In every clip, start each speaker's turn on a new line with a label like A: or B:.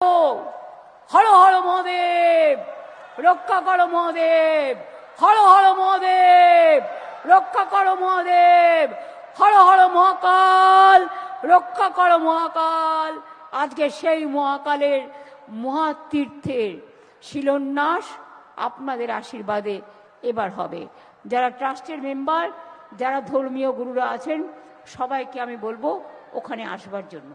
A: হর হর মহাদেব, রক্ষা করো মহাদেব। হর হর মহাদেব, রক্ষা করো মহাদেব। হর হর মহাকাল, রক্ষা করো মহাকাল। আজকে সেই মহাকালের মহাতীর্থের শিলান্যাস আপনাদের আশীর্বাদে এবার হবে। যারা ট্রাস্টের মেম্বার, যারা ধর্মীয় গুরুরা আছেন, সবাইকে আমি বলবো ওখানে আসবার জন্য।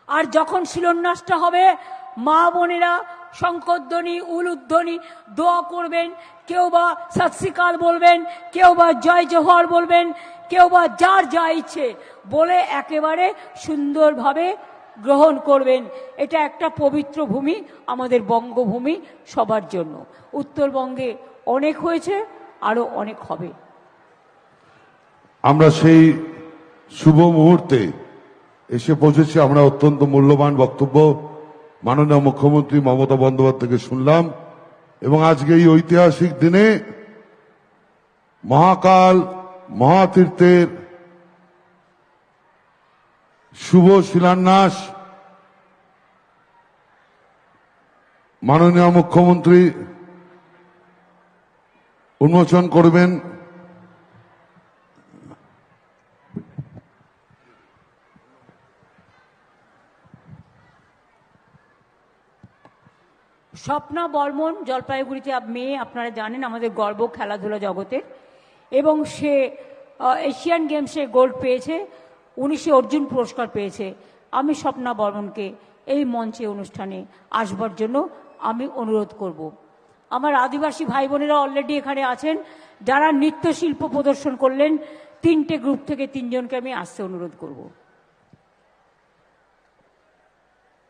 A: আর যখন শিলান্যাসটা হবে, মা বোনেরা শঙ্করধ্বনি, উলুধ্বনি দোয়া করবেন। কেউ বা সৎ শ্রী আকাল বলবেন, কেউ বা জয় জোহর বলবেন, কেউ বা যার যা ইচ্ছে বলে একেবারে সুন্দরভাবে গ্রহণ করবেন। এটা একটা পবিত্র ভূমি, আমাদের বঙ্গভূমি সবার জন্য। উত্তরবঙ্গে অনেক হয়েছে, আরো অনেক হবে।
B: আমরা সেই শুভ মুহূর্তে এসে পৌঁছেছি। আমরা অত্যন্ত মূল্যবান বক্তব্য মাননীয় মুখ্যমন্ত্রী মমতা বন্দ্যোপাধ্যায় থেকে শুনলাম, এবং আজকে এই ঐতিহাসিক দিনে মহাকাল মহাতীর্থের শুভ শিলান্যাস মাননীয় মুখ্যমন্ত্রী উন্মোচন করবেন।
A: স্বপ্না বর্মন জলপাইগুড়িতে মেয়ে, আপনারা জানেন, আমাদের গর্ব খেলাধুলা জগতের, এবং সে এশিয়ান গেমসে গোল্ড পেয়েছে, 19 অর্জুন পুরস্কার পেয়েছে। আমি স্বপ্না বর্মনকে এই মঞ্চে অনুষ্ঠানে আসবার জন্য আমি অনুরোধ করব। আমার আদিবাসী ভাই বোনেরা অলরেডি এখানে আছেন, যারা নৃত্যশিল্প প্রদর্শন করলেন। 3টে গ্রুপ থেকে 3 জনকে আমি আসতে অনুরোধ করব।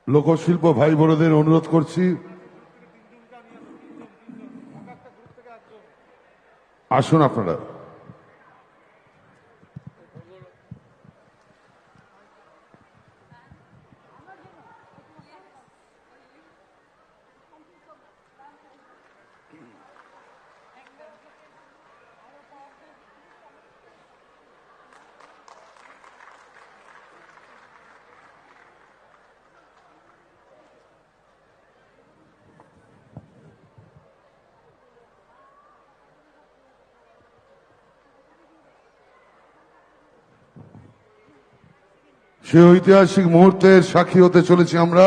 B: লোকশিল্প ভাই বোনদের অনুরোধ করছি, আসুন আপনারা। সেই ঐতিহাসিক মুহূর্তের সাক্ষী হতে চলেছি আমরা।